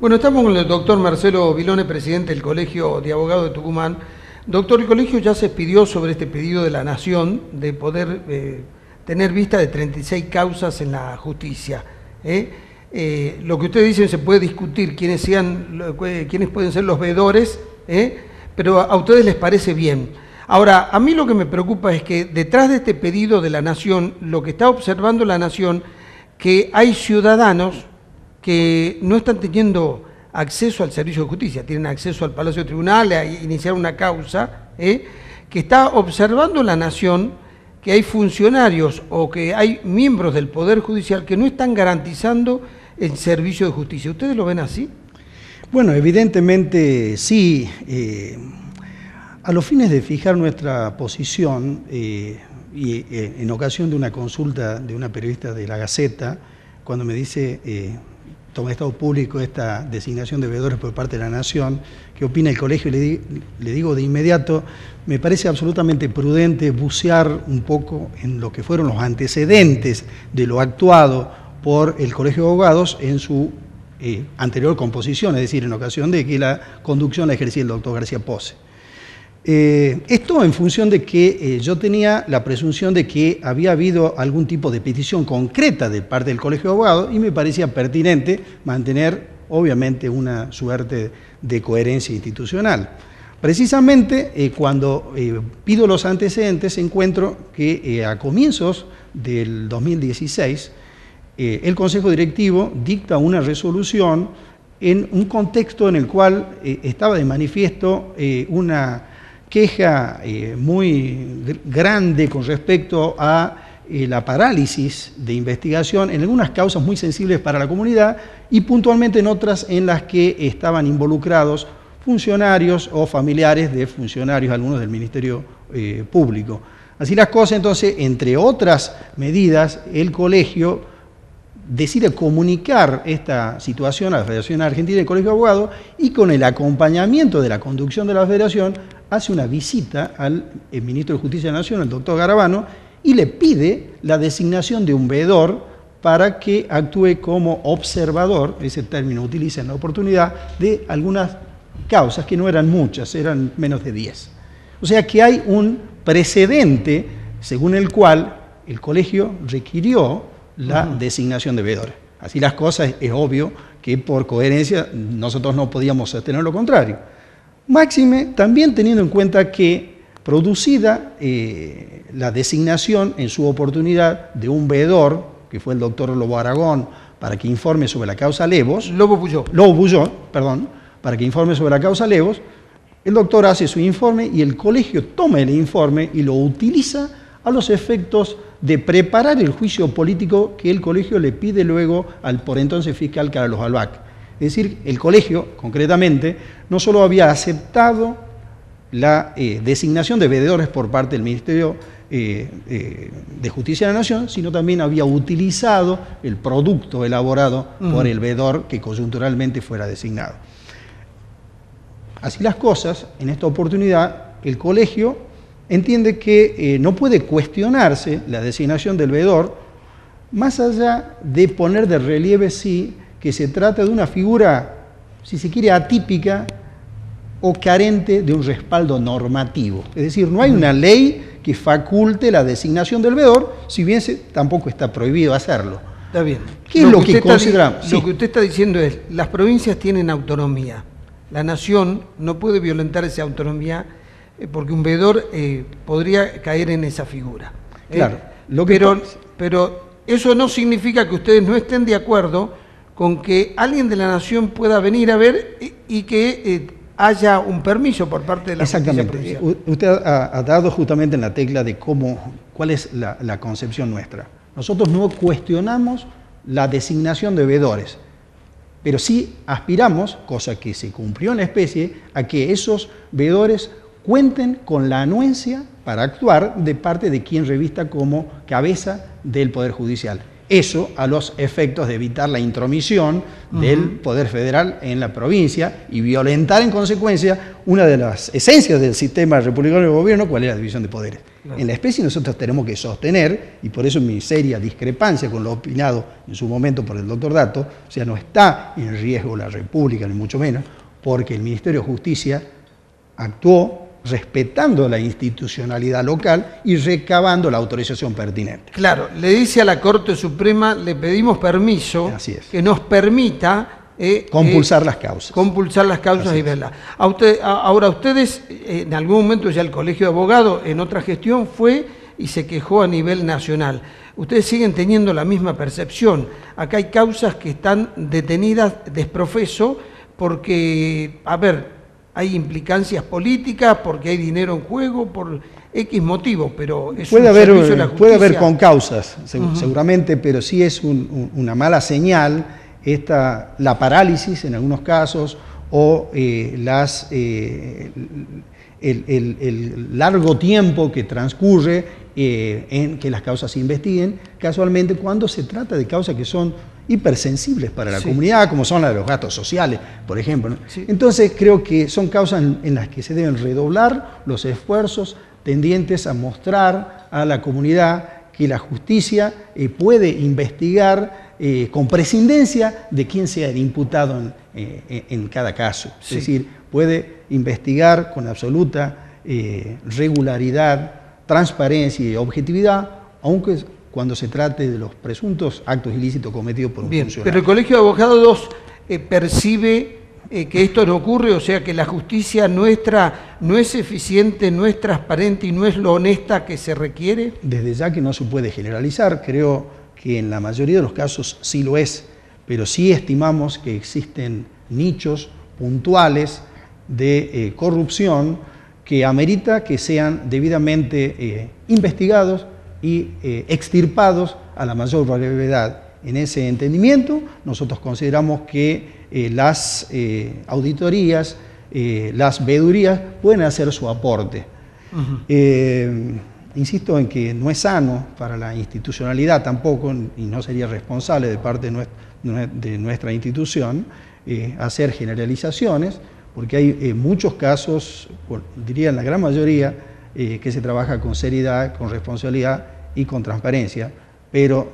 Bueno, estamos con el doctor Marcelo Vilone, presidente del Colegio de Abogados de Tucumán. Doctor, el colegio ya se expidió sobre este pedido de la Nación de poder tener vista de 36 causas en la justicia. Lo que ustedes dicen se puede discutir quiénes pueden ser los veedores, pero a ustedes les parece bien. Ahora, a mí lo que me preocupa es que detrás de este pedido de la Nación, lo que está observando la Nación, que hay ciudadanos que no están teniendo acceso al servicio de justicia, tienen acceso al Palacio de Tribunales a iniciar una causa, que está observando la Nación que hay funcionarios o que hay miembros del Poder Judicial que no están garantizando el servicio de justicia. ¿Ustedes lo ven así? Bueno, evidentemente sí. A los fines de fijar nuestra posición, y en ocasión de una consulta de una periodista de La Gaceta, cuando me dice, toma estado público esta designación de veedores por parte de la Nación, ¿qué opina el colegio? Le digo de inmediato, me parece absolutamente prudente bucear un poco en lo que fueron los antecedentes de lo actuado por el Colegio de Abogados en su anterior composición, es decir, en ocasión de que la conducción la ejercía el doctor García Pose. Esto en función de que yo tenía la presunción de que había habido algún tipo de petición concreta de parte del Colegio de Abogados y me parecía pertinente mantener, obviamente, una suerte de coherencia institucional. Precisamente cuando pido los antecedentes encuentro que a comienzos del 2016 el Consejo Directivo dicta una resolución en un contexto en el cual estaba de manifiesto una queja muy grande con respecto a la parálisis de investigación en algunas causas muy sensibles para la comunidad y puntualmente en otras en las que estaban involucrados funcionarios o familiares de funcionarios, algunos del Ministerio Público. Así las cosas, entonces, entre otras medidas, el colegio decide comunicar esta situación a la Federación Argentina del Colegio de Abogados y con el acompañamiento de la conducción de la Federación hace una visita al Ministro de Justicia de la Nación, el doctor Garabano, y le pide la designación de un veedor para que actúe como observador, ese término utiliza en la oportunidad, de algunas causas que no eran muchas, eran menos de 10. O sea que hay un precedente según el cual el colegio requirió la designación de veedores. Así las cosas, es obvio que por coherencia nosotros no podíamos sostener lo contrario. Máxime, también teniendo en cuenta que producida la designación en su oportunidad de un veedor, que fue el doctor Lobo Aragón, para que informe sobre la causa Levos. Lobo Bulló, perdón, para que informe sobre la causa Levos, el doctor hace su informe y el colegio toma el informe y lo utiliza a los efectos de preparar el juicio político que el colegio le pide luego al por entonces fiscal Carlos Albac. Es decir, el colegio, concretamente, no solo había aceptado la designación de veedores por parte del Ministerio de Justicia de la Nación, sino también había utilizado el producto elaborado por el veedor que coyunturalmente fuera designado. Así las cosas, en esta oportunidad, el colegio entiende que no puede cuestionarse la designación del veedor, más allá de poner de relieve sí que se trata de una figura, si se quiere, atípica o carente de un respaldo normativo. Es decir, no hay una ley que faculte la designación del veedor, si bien tampoco está prohibido hacerlo. Está bien. ¿Qué es lo que consideramos? Lo que usted está diciendo es, las provincias tienen autonomía. La Nación no puede violentar esa autonomía porque un veedor podría caer en esa figura. Claro. Pero eso no significa que ustedes no estén de acuerdo con que alguien de la Nación pueda venir a ver y que haya un permiso por parte de la justicia provincial. Usted ha dado justamente en la tecla de cuál es la concepción nuestra. Nosotros no cuestionamos la designación de veedores, pero sí aspiramos, cosa que se cumplió en la especie, a que esos veedores cuenten con la anuencia para actuar de parte de quien revista como cabeza del Poder Judicial. Eso a los efectos de evitar la intromisión del Poder Federal en la provincia y violentar en consecuencia una de las esencias del sistema republicano de gobierno, cuál es la división de poderes. Claro. En la especie nosotros tenemos que sostener, y por eso mi seria discrepancia con lo opinado en su momento por el doctor Dato, o sea, no está en riesgo la República, ni mucho menos, porque el Ministerio de Justicia actuó respetando la institucionalidad local y recabando la autorización pertinente. Claro, le dice a la Corte Suprema, le pedimos permiso que nos permita compulsar las causas. Compulsar las causas y verlas. Ahora, ustedes, en algún momento ya el Colegio de Abogados, en otra gestión, fue y se quejó a nivel nacional. Ustedes siguen teniendo la misma percepción. Acá hay causas que están detenidas desprofeso porque, a ver, hay implicancias políticas, porque hay dinero en juego, por X motivo, pero es un servicio de la justicia. Puede haber con causas, seguramente, pero sí es una mala señal la parálisis en algunos casos o el largo tiempo que transcurre en que las causas se investiguen, casualmente cuando se trata de causas que son hipersensibles para la comunidad, como son las de los gastos sociales, por ejemplo, ¿no? Sí. Entonces creo que son causas en las que se deben redoblar los esfuerzos tendientes a mostrar a la comunidad que la justicia puede investigar con prescindencia de quién sea el imputado en cada caso. Sí. Es decir, puede investigar con absoluta regularidad, transparencia y objetividad, aunque cuando se trate de los presuntos actos ilícitos cometidos por un funcionario. Pero el Colegio de Abogados percibe que esto no ocurre, o sea que la justicia nuestra no es eficiente, no es transparente y no es lo honesta que se requiere. Desde ya que no se puede generalizar, creo que en la mayoría de los casos sí lo es, pero sí estimamos que existen nichos puntuales de corrupción que amerita que sean debidamente investigados y extirpados a la mayor brevedad. En ese entendimiento, nosotros consideramos que las auditorías, las veedurías pueden hacer su aporte. Insisto en que no es sano para la institucionalidad tampoco, y no sería responsable de parte de nuestra institución, hacer generalizaciones, porque hay muchos casos, diría en la gran mayoría, que se trabaja con seriedad, con responsabilidad y con transparencia, pero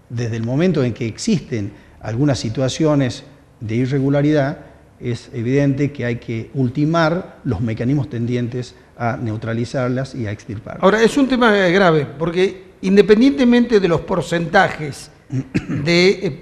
desde el momento en que existen algunas situaciones de irregularidad, es evidente que hay que ultimar los mecanismos tendientes a neutralizarlas y a extirparlas. Ahora, es un tema grave, porque independientemente de los porcentajes de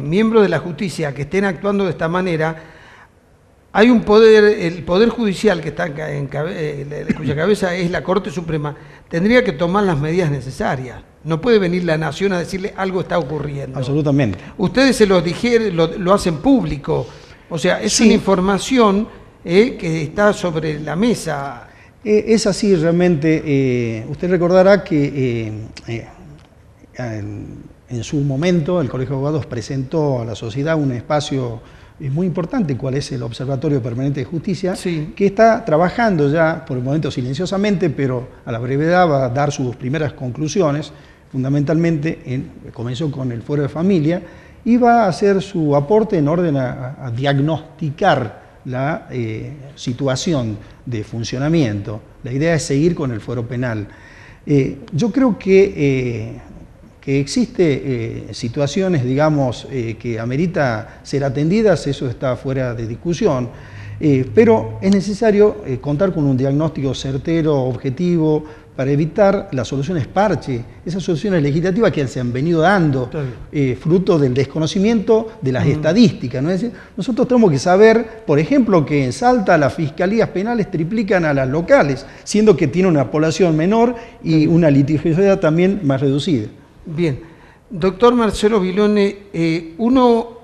miembros de la justicia que estén actuando de esta manera, hay un poder, el Poder Judicial, que está cuya cabeza es la Corte Suprema, tendría que tomar las medidas necesarias. No puede venir la Nación a decirle algo está ocurriendo. Absolutamente. Ustedes se lo dijeron, lo hacen público. O sea, es una información que está sobre la mesa. Es así realmente. Usted recordará que en su momento el Colegio de Abogados presentó a la sociedad un espacio muy importante, cuál es el Observatorio Permanente de Justicia, que está trabajando ya por el momento silenciosamente, pero a la brevedad va a dar sus primeras conclusiones. Fundamentalmente comenzó con el Fuero de Familia y va a hacer su aporte en orden a diagnosticar la situación de funcionamiento. La idea es seguir con el Fuero Penal. Yo creo que existe situaciones, digamos, que amerita ser atendidas, eso está fuera de discusión, pero es necesario contar con un diagnóstico certero, objetivo, para evitar las soluciones parche, esas soluciones legislativas que se han venido dando, fruto del desconocimiento de las estadísticas, ¿no? Es decir, nosotros tenemos que saber, por ejemplo, que en Salta las fiscalías penales triplican a las locales, siendo que tiene una población menor y una litigiosidad también más reducida. Bien, doctor Marcelo Vilone, uno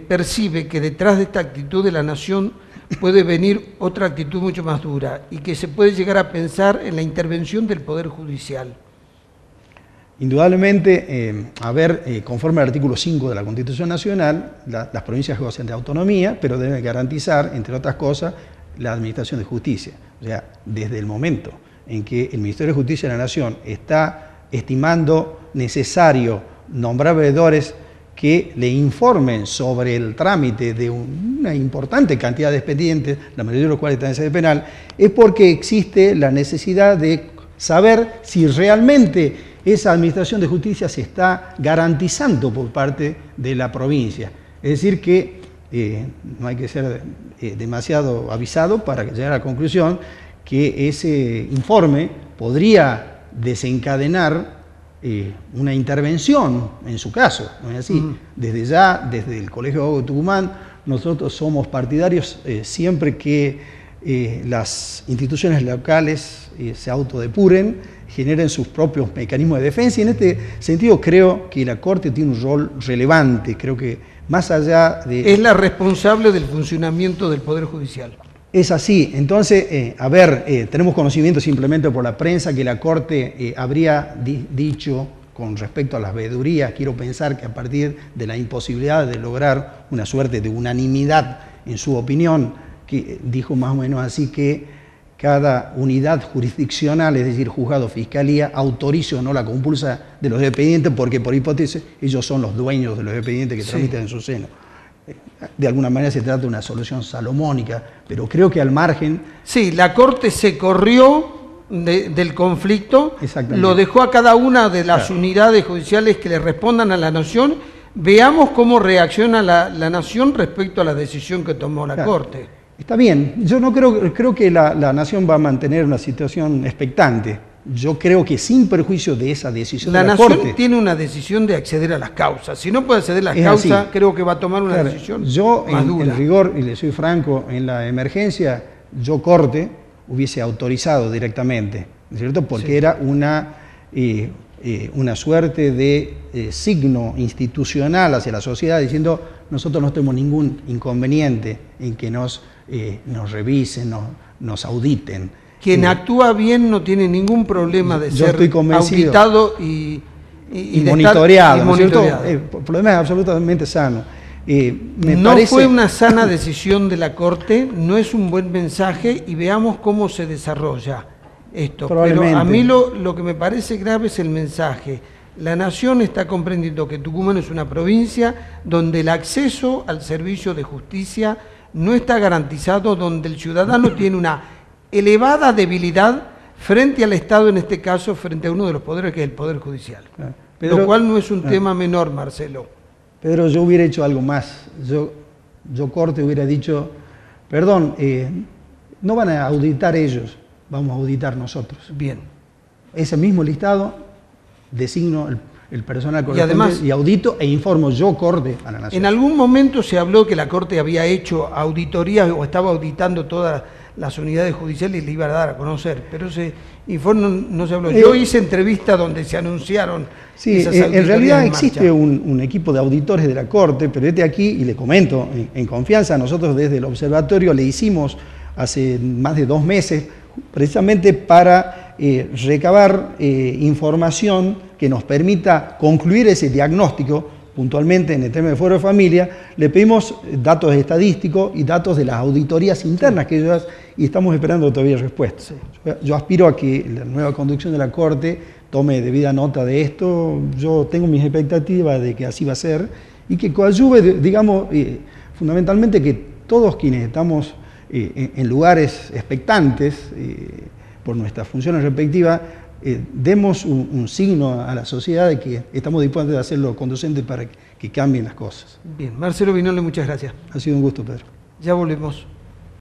percibe que detrás de esta actitud de la Nación puede venir otra actitud mucho más dura y que se puede llegar a pensar en la intervención del Poder Judicial. Indudablemente, conforme al artículo 5 de la Constitución Nacional, las provincias gozan de autonomía, pero deben garantizar, entre otras cosas, la administración de justicia. O sea, desde el momento en que el Ministerio de Justicia de la Nación está estimando necesario nombrar veedores que le informen sobre el trámite de una importante cantidad de expedientes, la mayoría de los cuales están en sede penal, es porque existe la necesidad de saber si realmente esa administración de justicia se está garantizando por parte de la provincia. Es decir que no hay que ser demasiado avisado para llegar a la conclusión que ese informe podría desencadenar una intervención en su caso, ¿no es así? Desde ya, desde el Colegio de Abogados de Tucumán, nosotros somos partidarios siempre que las instituciones locales se autodepuren, generen sus propios mecanismos de defensa, y en este sentido creo que la Corte tiene un rol relevante, creo que más allá de... Es la responsable del funcionamiento del Poder Judicial. Es así. Entonces, tenemos conocimiento simplemente por la prensa que la Corte habría dicho con respecto a las veedurías, quiero pensar que a partir de la imposibilidad de lograr una suerte de unanimidad en su opinión, que dijo más o menos así que cada unidad jurisdiccional, es decir, juzgado, fiscalía, autorice o no la compulsa de los expedientes, porque por hipótesis ellos son los dueños de los expedientes que tramitan en su seno. De alguna manera se trata de una solución salomónica, pero creo que al margen... Sí, la Corte se corrió del conflicto, lo dejó a cada una de las unidades judiciales que le respondan a la Nación. Veamos cómo reacciona la Nación respecto a la decisión que tomó la Corte. Está bien, yo no creo que la Nación va a mantener una situación expectante. Yo creo que sin perjuicio de esa decisión de la Corte... La Nación tiene una decisión de acceder a las causas. Si no puede acceder a las causas, creo que va a tomar una decisión más dura. En rigor, y le soy franco, en la emergencia, yo Corte hubiese autorizado directamente, ¿no es cierto? Porque era una suerte de signo institucional hacia la sociedad diciendo nosotros no tenemos ningún inconveniente en que nos revisen, nos auditen. Quien actúa bien no tiene ningún problema de ser auditado y monitoreado, ¿no es cierto? El problema es absolutamente sano. No fue una sana decisión de la Corte, no es un buen mensaje, y veamos cómo se desarrolla esto. Pero a mí lo que me parece grave es el mensaje. La Nación está comprendiendo que Tucumán es una provincia donde el acceso al servicio de justicia no está garantizado, donde el ciudadano tiene una elevada debilidad frente al Estado, en este caso, frente a uno de los poderes, que es el Poder Judicial. Pedro, lo cual no es un tema menor, Marcelo. Pedro, yo hubiera hecho algo más. Yo Corte hubiera dicho, perdón, no van a auditar ellos, vamos a auditar nosotros. Bien. Ese mismo listado, designo el personal correspondiente y audito e informo yo, Corte, a la Nación. En algún momento se habló que la Corte había hecho auditorías o estaba auditando todas las unidades judiciales y le iba a dar a conocer, pero ese informe no se habló. Yo hice entrevistas donde se anunciaron esas auditorías. En realidad existe un equipo de auditores de la Corte, pero aquí, y le comento en confianza, nosotros desde el observatorio le hicimos hace más de 2 meses, precisamente para recabar información que nos permita concluir ese diagnóstico. Puntualmente en el tema de Fuero de Familia, le pedimos datos estadísticos y datos de las auditorías internas que ellos hacen, y estamos esperando todavía respuestas. Sí. Yo aspiro a que la nueva conducción de la Corte tome debida nota de esto. Yo tengo mis expectativas de que así va a ser y que coadyuve, digamos, fundamentalmente que todos quienes estamos en lugares expectantes por nuestras funciones respectivas, demos un signo a la sociedad de que estamos dispuestos a hacerlo conducente para que cambien las cosas. Bien, Marcelo Viñoles, muchas gracias. Ha sido un gusto, Pedro. Ya volvemos.